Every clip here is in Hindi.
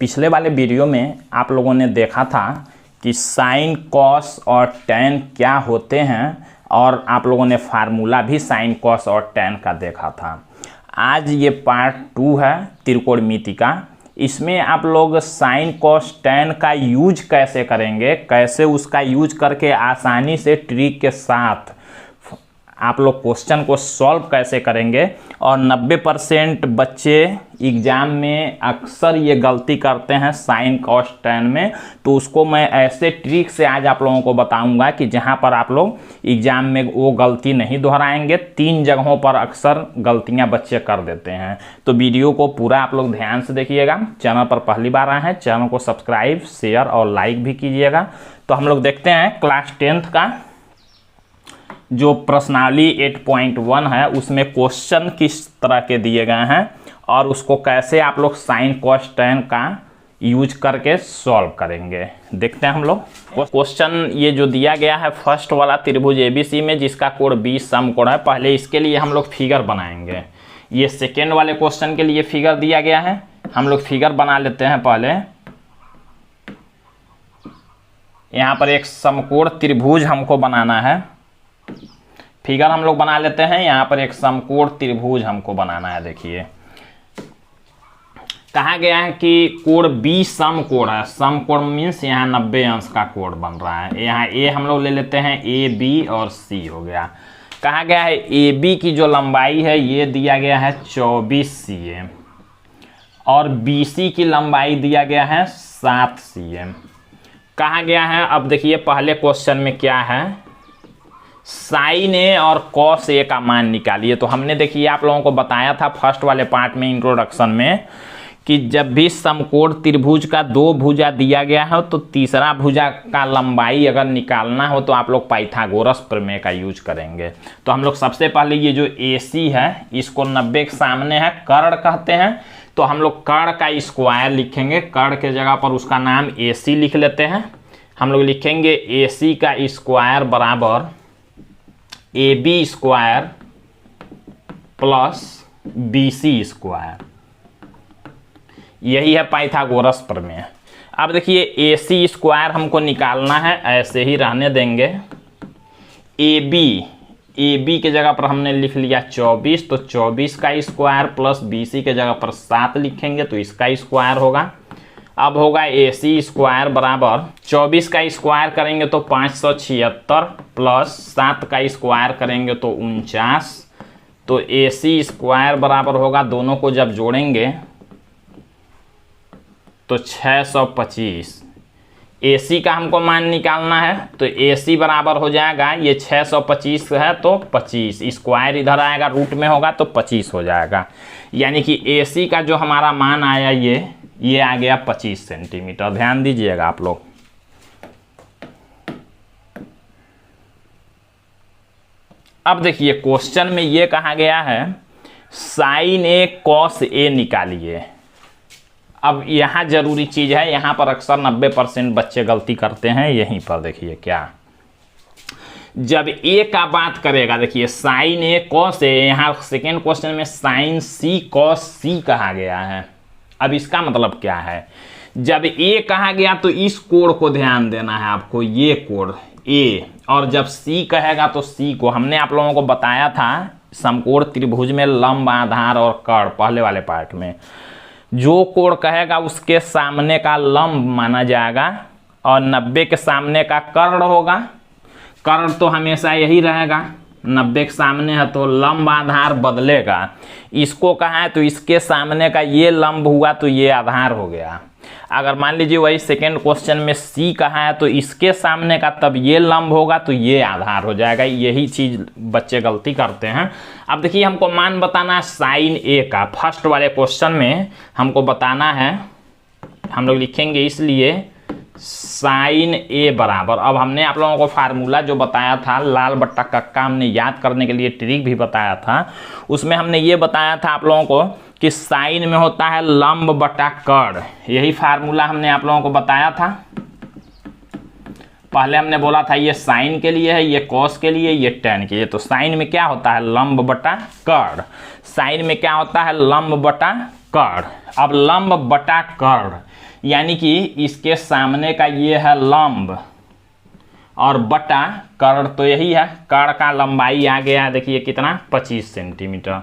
पिछले वाले वीडियो में आप लोगों ने देखा था कि साइन कॉस और टैन क्या होते हैं और आप लोगों ने फार्मूला भी साइन कॉस और टैन का देखा था। आज ये पार्ट 2 है त्रिकोणमिति का। इसमें आप लोग साइन कॉस टैन का यूज कैसे करेंगे, कैसे उसका यूज करके आसानी से ट्रिक के साथ आप लोग क्वेश्चन को सॉल्व कैसे करेंगे। और 90% बच्चे एग्जाम में अक्सर ये गलती करते हैं साइन कॉस टैन में, तो उसको मैं ऐसे ट्रिक से आज आप लोगों को बताऊंगा कि जहां पर आप लोग एग्जाम में वो गलती नहीं दोहराएंगे। 3 जगहों पर अक्सर गलतियां बच्चे कर देते हैं, तो वीडियो को पूरा आप लोग ध्यान से देखिएगा। चैनल पर पहली बार आए हैं, चैनल को सब्सक्राइब, शेयर और लाइक भी कीजिएगा। तो हम लोग देखते हैं क्लास 10th का जो प्रश्नावली 8.1 है उसमें क्वेश्चन किस तरह के दिए गए हैं और उसको कैसे आप लोग साइन कॉस टैन का यूज करके सॉल्व करेंगे। देखते हैं हम लोग क्वेश्चन। ये जो दिया गया है फर्स्ट वाला त्रिभुज एबीसी में जिसका कोण 20 समकोण है, पहले इसके लिए हम लोग फिगर बनाएंगे। ये सेकेंड वाले क्वेश्चन के लिए फिगर दिया गया है, हम लोग फिगर बना लेते हैं। पहले यहाँ पर एक समकोण त्रिभुज हमको बनाना है, फिगर हम लोग बना लेते हैं। यहाँ पर एक समकोण त्रिभुज हमको बनाना है। देखिए कहा गया है कि कोण 20 समकोण है। समकोण मीन्स यहाँ 90 अंश का कोण बन रहा है। यहाँ ए हम लोग ले लेते हैं, ए बी और सी हो गया। कहा गया है ए बी की जो लंबाई है ये दिया गया है 24 cm और बी सी की लंबाई दिया गया है 7 cm। कहा गया है, अब देखिए पहले क्वेश्चन में क्या है, साइन ए और कॉस ए का मान निकालिए। तो हमने देखिए आप लोगों को बताया था फर्स्ट वाले पार्ट में इंट्रोडक्शन में कि जब भी समकोण त्रिभुज का 2 भुजा दिया गया है तो तीसरा भुजा का लंबाई अगर निकालना हो तो आप लोग पाइथागोरस प्रमेय का यूज करेंगे। तो हम लोग सबसे पहले ये जो AC है इसको 90 के सामने है, कर्ण कहते हैं, तो हम लोग कर्ण का स्क्वायर लिखेंगे। कर्ण के जगह पर उसका नाम AC लिख लेते हैं। हम लोग लिखेंगे AC का स्क्वायर बराबर AB square plus BC square, यही है पाइथागोरस प्रमेय। अब देखिए AC स्क्वायर हमको निकालना है, ऐसे ही रहने देंगे। AB के जगह पर हमने लिख लिया 24, तो 24 का स्क्वायर प्लस BC के जगह पर 7 लिखेंगे तो इसका स्क्वायर होगा। अब होगा AC स्क्वायर बराबर 24 का स्क्वायर करेंगे तो 576 प्लस 7 का स्क्वायर करेंगे तो 49, तो AC स्क्वायर बराबर होगा, दोनों को जब जोड़ेंगे तो 625। AC का हमको मान निकालना है तो AC बराबर हो जाएगा, ये 625 है तो 25, स्क्वायर इधर आएगा रूट में होगा तो 25 हो जाएगा। यानी कि AC का जो हमारा मान आया ये आ गया 25 सेंटीमीटर। ध्यान दीजिएगा आप लोग। अब देखिए क्वेश्चन में ये कहा गया है साइन ए कॉस ए निकालिए। अब यहाँ जरूरी चीज है, यहाँ पर अक्सर 90% बच्चे गलती करते हैं। यहीं पर देखिए क्या, जब ए का बात करेगा, देखिए साइन ए कॉस ए, यहाँ सेकेंड क्वेश्चन में साइन सी कॉस सी कहा गया है। अब इसका मतलब क्या है, जब ए कहा गया तो इस कोण को ध्यान देना है आपको, ये कोण ए, और जब सी कहेगा तो सी को। हमने आप लोगों को बताया था समकोण त्रिभुज में लंब, आधार और कर्ण पहले वाले पार्ट में, जो कोण कहेगा उसके सामने का लंब माना जाएगा और 90 के सामने का कर्ण होगा। कर्ण तो हमेशा यही रहेगा, 90 के सामने है तो लंब आधार बदलेगा। इसको कहा है तो इसके सामने का ये लंब हुआ तो ये आधार हो गया। अगर मान लीजिए वही सेकेंड क्वेश्चन में सी कहा है तो इसके सामने का तब ये लंब होगा तो ये आधार हो जाएगा। यही चीज बच्चे गलती करते हैं। अब देखिए हमको मान बताना है साइन ए का। फर्स्ट वाले क्वेश्चन में हमको बताना है, हम लोग लिखेंगे इसलिए साइन ए बराबर, अब हमने आप लोगों को फार्मूला जो बताया था लाल बट्टा कक्का, हमने याद करने के लिए ट्रिक भी बताया था। उसमें हमने ये बताया था आप लोगों को कि साइन में होता है लंब बटा कर्ण, यही फार्मूला हमने आप लोगों को बताया था। पहले हमने बोला था ये साइन के लिए है, ये कॉस के लिए, ये टैन के लिए। तो साइन में क्या होता है लंब बटा कर्ण, साइन में क्या होता है लंब बटा कर्ण। अब लंब बटा कर्ण, यानी कि इसके सामने का ये है लंब और बटा कर्ण, तो यही है। कर्ण का लंबाई आ गया देखिए कितना, 25 सेंटीमीटर,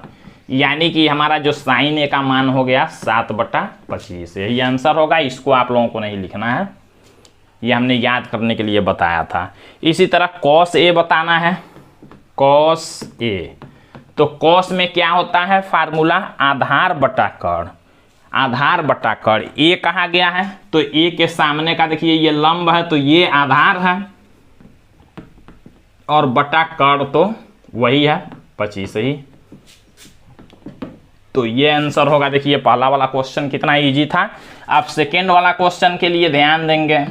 यानी कि हमारा जो साइन ए का मान हो गया 7/25, यही आंसर होगा। इसको आप लोगों को नहीं लिखना है, ये हमने याद करने के लिए बताया था। इसी तरह कॉस ए बताना है, कॉस ए। तो कॉस में क्या होता है फार्मूला, आधार बटा कर्ण, आधार बटा कर्ण। ए कहा गया है तो ए के सामने का देखिए ये लंब है तो ये आधार है, और बटा कर्ण तो वही है 25 ही। तो ये आंसर होगा। देखिए पहला वाला क्वेश्चन कितना इजी था। अब सेकेंड वाला क्वेश्चन के लिए ध्यान देंगे।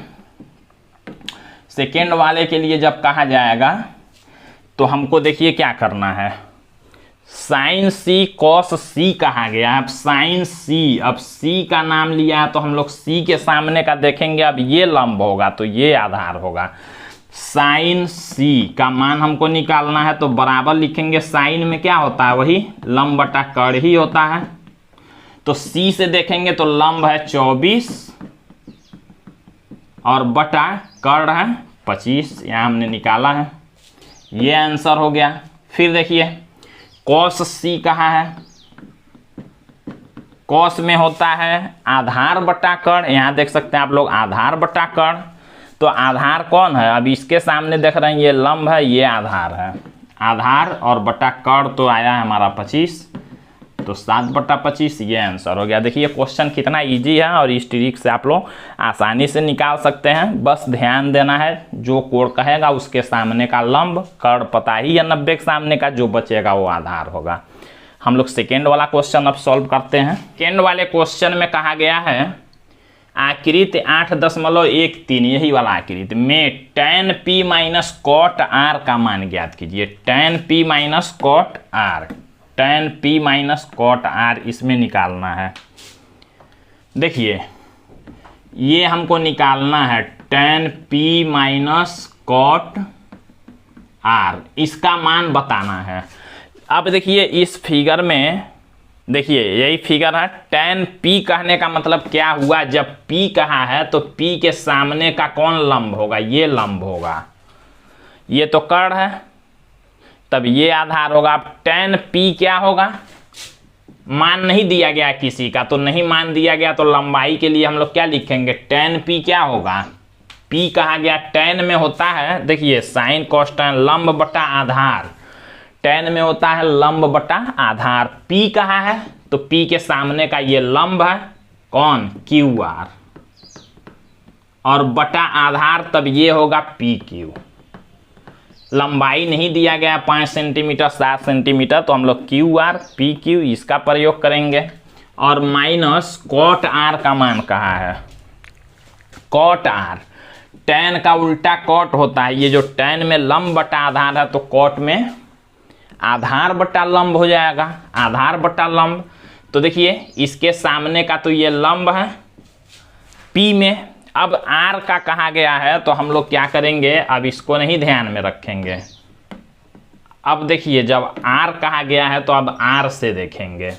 सेकेंड वाले के लिए जब कहा जाएगा तो हमको देखिए क्या करना है, साइन सी कॉस सी कहा गया है। अब साइन सी, अब सी का नाम लिया है तो हम लोग सी के सामने का देखेंगे। अब ये लंब होगा तो ये आधार होगा। साइन सी का मान हमको निकालना है तो बराबर लिखेंगे, साइन में क्या होता है वही लंब बटा कर्ण ही होता है। तो सी से देखेंगे तो लंब है 24 और बटा कर्ण है 25, यहां हमने निकाला है, ये आंसर हो गया। फिर देखिए कॉस सी कहा है, कॉस में होता है आधार बटा कर्ण, यहां देख सकते हैं आप लोग आधार बटा कर्ण। तो आधार कौन है, अब इसके सामने देख रहे हैं ये लंब है, ये आधार है, आधार और बटा कर्ण तो आया है हमारा 25, तो 7/25, ये आंसर हो गया। देखिए क्वेश्चन कितना इजी है और इस ट्रिक से आप लोग आसानी से निकाल सकते हैं। बस ध्यान देना है, जो कोड कहेगा उसके सामने का लंब, कर्ण पता ही है 90 के सामने का, जो बचेगा वो आधार होगा। हम लोग सेकेंड वाला क्वेश्चन अब सॉल्व करते हैं। सेकेंड वाले क्वेश्चन में कहा गया है आकृति 8.13, यही वाला आकृति में tan p minus cot r का मान ज्ञात कीजिए। tan p minus cot r, tan p minus cot r इसमें निकालना है। देखिए ये हमको निकालना है tan p minus cot r, इसका मान बताना है। अब देखिए इस फिगर में, देखिए यही फिगर है, tan p कहने का मतलब क्या हुआ, जब p कहा है तो p के सामने का कौन लंब होगा, ये लंब होगा, ये तो कर्ण है, तब ये आधार होगा। अब tan p क्या होगा, मान नहीं दिया गया किसी का, तो नहीं मान दिया गया तो लंबाई के लिए हम लोग क्या लिखेंगे, tan p क्या होगा, p कहा गया tan में होता है, देखिए साइन कॉस tan लंब बटा आधार, tan में होता है लंब बटा आधार, p कहा है तो p के सामने का ये लंब है कौन, QR, और बटा आधार तब ये होगा PQ। लंबाई नहीं दिया गया 5 सेंटीमीटर 7 सेंटीमीटर, तो हम लोग QR PQ इसका प्रयोग करेंगे। और माइनस कॉट R का मान कहा है, कॉट R, tan का उल्टा कॉट होता है, ये जो tan में लंब बटा आधार है तो कॉट में आधार बटा लंब हो जाएगा, आधार बटा लंब। तो देखिए इसके सामने का तो ये लंब है P में। अब R का कहा गया है तो हम लोग क्या करेंगे, अब इसको नहीं ध्यान में रखेंगे। अब देखिए जब R कहा गया है तो अब R से देखेंगे।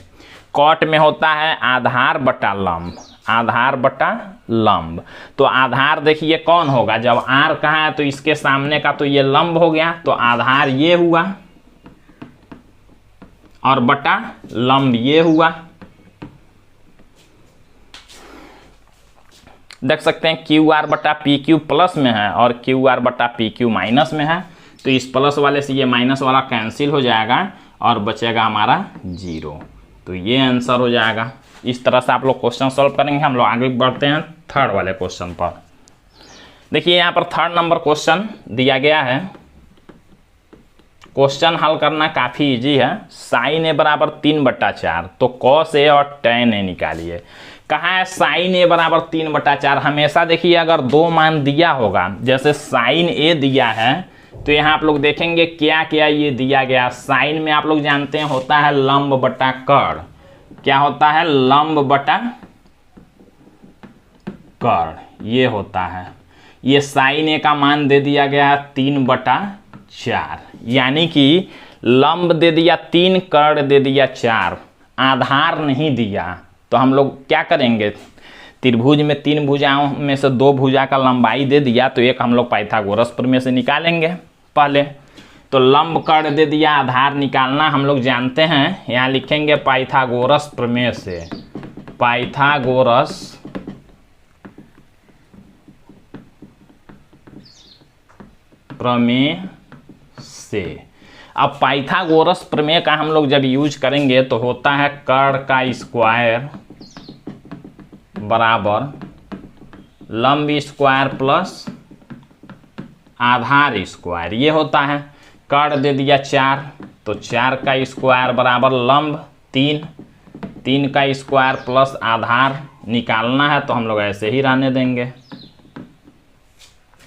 कॉट में होता है आधार बटा लंब, आधार बटा लंब, तो आधार देखिए कौन होगा, जब R कहा है तो इसके सामने का तो ये लंब हो गया, तो आधार ये हुआ और बटा लंब ये हुआ। देख सकते हैं QR बटा PQ प्लस में है और QR बटा PQ माइनस में है, तो इस प्लस वाले से ये माइनस वाला कैंसिल हो जाएगा और बचेगा हमारा 0, तो ये आंसर हो जाएगा। इस तरह से आप लोग क्वेश्चन सॉल्व करेंगे। हम लोग आगे बढ़ते हैं थर्ड वाले क्वेश्चन पर। देखिए यहाँ पर थर्ड नंबर क्वेश्चन दिया गया है। क्वेश्चन हल करना काफ़ी इजी है। साइन ए बराबर 3/4, तो कॉस ए और tan ए निकालिए। कहा है साइन ए बराबर 3/4। हमेशा देखिए अगर दो मान दिया होगा, जैसे साइन ए दिया है तो यहाँ आप लोग देखेंगे क्या क्या ये दिया गया। साइन में आप लोग जानते हैं होता है लंब बटा कर्ण, क्या होता है लंब बटा कर्ण, ये होता है। ये साइन ए का मान दे दिया गया 3/4, यानी कि लंब दे दिया 3, कर्ण दे दिया 4, आधार नहीं दिया, तो हम लोग क्या करेंगे, त्रिभुज में 3 भुजाओं में से 2 भुजा का लंबाई दे दिया तो एक हम लोग पाइथागोरस प्रमेय से निकालेंगे पहले। तो लंब कर्ण दे दिया, आधार निकालना हम लोग जानते हैं, यहाँ लिखेंगे पाइथागोरस प्रमेय से, पाइथागोरस प्रमेय से। अब पाइथागोरस प्रमेय का हम लोग जब यूज करेंगे तो होता है कर्ण का स्क्वायर बराबर लंब स्क्वायर प्लस आधार स्क्वायर, ये होता है। कर्ण दे दिया 4 तो 4 का स्क्वायर बराबर लंब 3, 3 का स्क्वायर प्लस आधार निकालना है तो हम लोग ऐसे ही रहने देंगे।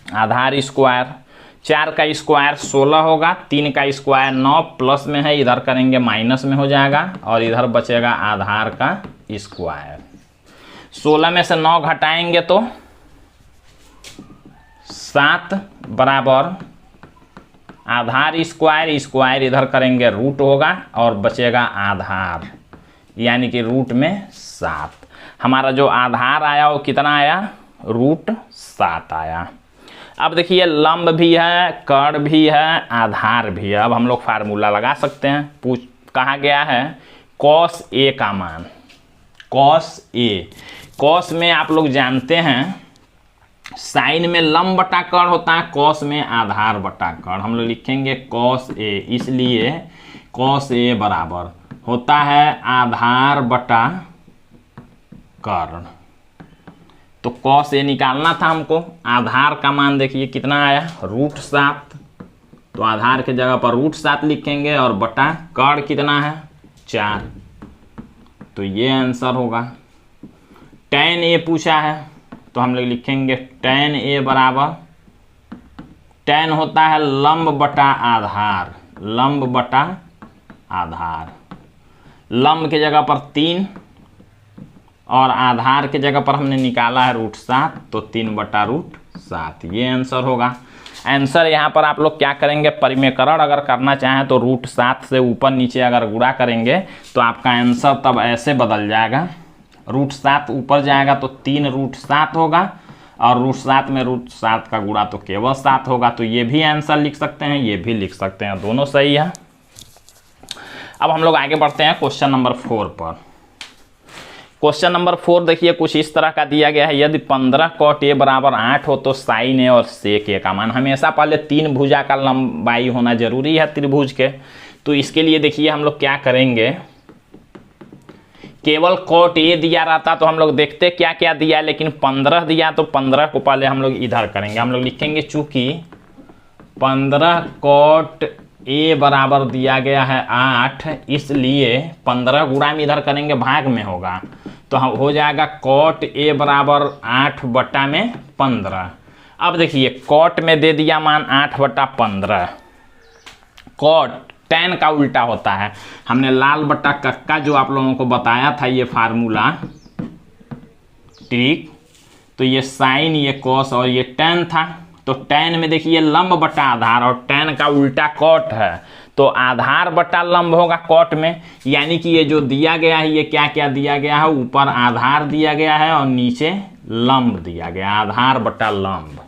आधार स्क्वायर 4 का स्क्वायर 16 होगा, 3 का स्क्वायर 9 प्लस में है, इधर करेंगे माइनस में हो जाएगा और इधर बचेगा आधार का स्क्वायर। 16 में से 9 घटाएंगे तो 7 बराबर आधार स्क्वायर, स्क्वायर इधर करेंगे रूट होगा और बचेगा आधार, यानी कि रूट में 7। हमारा जो आधार आया वो कितना आया, रूट 7 आया। अब देखिए लंब भी है, कर्ण भी है, आधार भी है। अब हम लोग फार्मूला लगा सकते हैं। कहा गया है कॉस ए का मान, कॉस ए। कॉस में आप लोग जानते हैं साइन में लंब बटा कर्ण होता है, कॉस में आधार बटा कर्ण। हम लोग लिखेंगे कॉस ए, इसलिए कॉस ए बराबर होता है आधार बटा कर्ण। तो कॉस ए निकालना था हमको। आधार का मान देखिए कितना आया, रूट 7, तो आधार के जगह पर रूट 7 लिखेंगे और बटा कर्ण कितना है 4, तो ये आंसर होगा। tan ए पूछा है तो हम लोग लिखेंगे tan ए बराबर, tan होता है लंब बटा आधार, लंब बटा आधार। लंब के जगह पर 3 और आधार के जगह पर हमने निकाला है रूट 7, तो 3 बटा रूट 7, ये आंसर होगा। आंसर यहाँ पर आप लोग क्या करेंगे, परिमेयकरण अगर करना चाहें तो रूट 7 से ऊपर नीचे अगर गुणा करेंगे तो आपका आंसर तब ऐसे बदल जाएगा। रूट 7 ऊपर जाएगा तो 3 रूट 7 होगा और रूट 7 में रूट 7 का गुणा तो केवल 7 होगा। तो ये भी आंसर लिख सकते हैं, ये भी लिख सकते हैं, दोनों सही है। अब हम लोग आगे बढ़ते हैं क्वेश्चन नंबर 4 पर। क्वेश्चन नंबर 4 देखिए कुछ इस तरह का दिया गया है, यदि 15 cot a बराबर 8 हो तो साइन ए और सेक ए का मान। हमेशा पहले 3 भुजा का लंबाई होना जरूरी है त्रिभुज के। तो इसके लिए देखिए हम लोग क्या करेंगे, केवल cot a दिया रहता तो हम लोग देखते क्या क्या दिया, लेकिन 15 दिया तो 15 को पहले हम लोग इधर करेंगे। हम लोग लिखेंगे चूंकि 15 cot a बराबर दिया गया है 8, इसलिए 15 गुणा में इधर करेंगे भाग में होगा, तो हो जाएगा cot a बराबर 8 बटा में 15। अब देखिए cot में दे दिया मान 8 बटा 15, cot tan का उल्टा होता है। हमने लाल बटा कक्का जो आप लोगों को बताया था ये फार्मूला ट्रिक, तो ये साइन, ये कॉस और ये tan था। तो tan में देखिए लंब बटा आधार और tan का उल्टा cot है, तो आधार बटा लंब होगा cot में, यानी कि ये जो दिया गया है ये क्या क्या दिया गया है, ऊपर आधार दिया गया है और नीचे लंब दिया गया, आधार बटा लंब।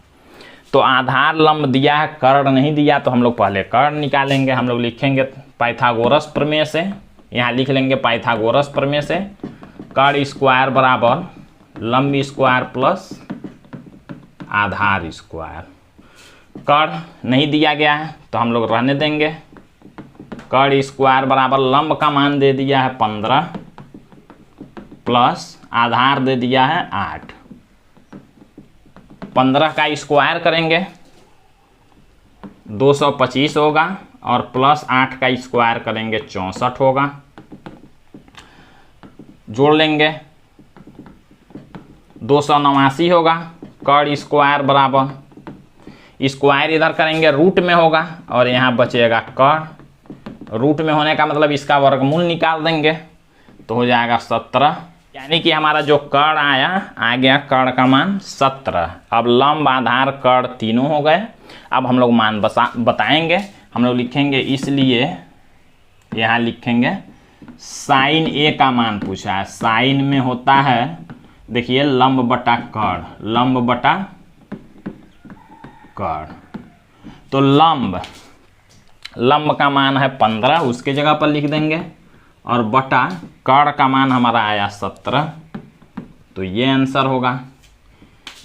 तो आधार लंब दिया है, कर्ण नहीं दिया, तो हम लोग पहले कर्ण निकालेंगे। हम लोग लिखेंगे पाइथागोरस प्रमेय से, यहाँ लिख लेंगे पाइथागोरस प्रमेय से, कर्ण स्क्वायर बराबर लंब स्क्वायर प्लस आधार स्क्वायर। कर्ण नहीं दिया गया है तो हम लोग रहने देंगे। कर्ण स्क्वायर बराबर लंब का मान दे दिया है 15 प्लस आधार दे दिया है 8। 15 का स्क्वायर करेंगे 225 होगा और प्लस 8 का स्क्वायर करेंगे 64 होगा। जोड़ लेंगे 289 होगा। कर्ण स्क्वायर बराबर स्क्वायर इधर करेंगे रूट में होगा और यहाँ बचेगा कर्ण। रूट में होने का मतलब इसका वर्गमूल निकाल देंगे तो हो जाएगा 17, यानी कि हमारा जो कर्ण आया आ गया कर्ण का मान 17। अब लंब आधार कर्ण तीनों हो गए। अब हम लोग मान बताएंगे। हम लोग लिखेंगे इसलिए यहाँ लिखेंगे साइन ए का मान पूछा है। साइन में होता है देखिए लंब बटा कर्ण, लंब बटा कर्ण। तो लंब का मान है 15, उसके जगह पर लिख देंगे, और बटा कर्ण का मान हमारा आया 17, तो ये आंसर होगा।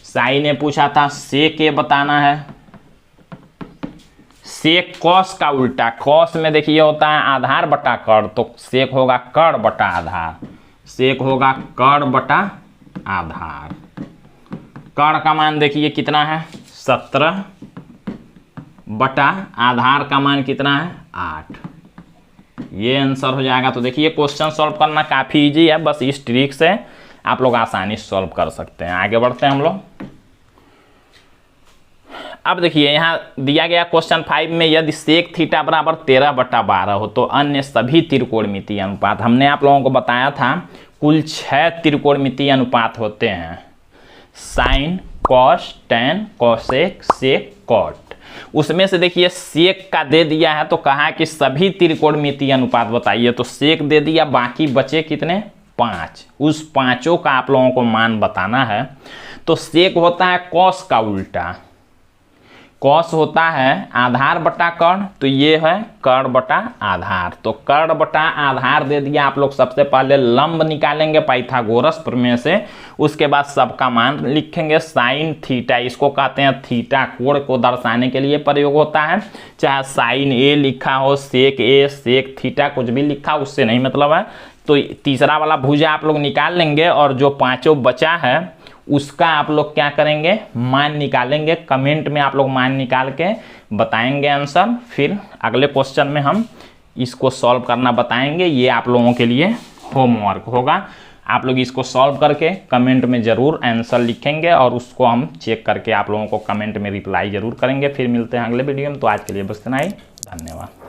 साइन ने पूछा था सेक ए बताना है। सेक कॉस का उल्टा, कॉस में देखिए होता है आधार बटा कर्ण, तो सेक होगा कर्ण बटा आधार, सेक होगा कर्ण बटा आधार। कर्ण का मान देखिए कितना है 17 बटा आधार का मान कितना है 8, ये आंसर हो जाएगा। तो देखिए क्वेश्चन सॉल्व करना काफ़ी इजी है, बस इस ट्रिक से आप लोग आसानी से सॉल्व कर सकते हैं। आगे बढ़ते हैं हम लोग। अब देखिए यहाँ दिया गया क्वेश्चन 5 में यदि सेक थीटा बराबर 13/12 हो तो अन्य सभी त्रिकोणमितीय अनुपात, हमने आप लोगों को बताया था कुल 6 त्रिकोणमितीय अनुपात होते हैं, साइन, कॉस, टेन, कोसेक, सेक, कॉट। उसमें से देखिए सेक का दे दिया है तो कहा कि सभी त्रिकोणमितीय अनुपात बताइए, तो सेक दे दिया, बाकी बचे कितने 5, उस पांचों का आप लोगों को मान बताना है। तो सेक होता है कॉस का उल्टा, कॉस होता है आधार बटा कर्ण, तो ये है कर्ण बटा आधार। तो कर्ण बटा आधार दे दिया, आप लोग सबसे पहले लंब निकालेंगे पाइथागोरस प्रमेय से, उसके बाद सबका मान लिखेंगे। साइन थीटा, इसको कहते हैं थीटा कोण को दर्शाने के लिए प्रयोग होता है, चाहे साइन ए लिखा हो, सेक ए, सेक थीटा, कुछ भी लिखा उससे नहीं मतलब है। तो तीसरा वाला भुजा आप लोग निकाल लेंगे, और जो पांचों बचा है उसका आप लोग क्या करेंगे मान निकालेंगे। कमेंट में आप लोग मान निकाल के बताएंगे आंसर, फिर अगले क्वेश्चन में हम इसको सॉल्व करना बताएंगे। ये आप लोगों के लिए होमवर्क होगा, आप लोग इसको सॉल्व करके कमेंट में ज़रूर आंसर लिखेंगे, और उसको हम चेक करके आप लोगों को कमेंट में रिप्लाई ज़रूर करेंगे। फिर मिलते हैं अगले वीडियो में, तो आज के लिए बस इतना ही, धन्यवाद।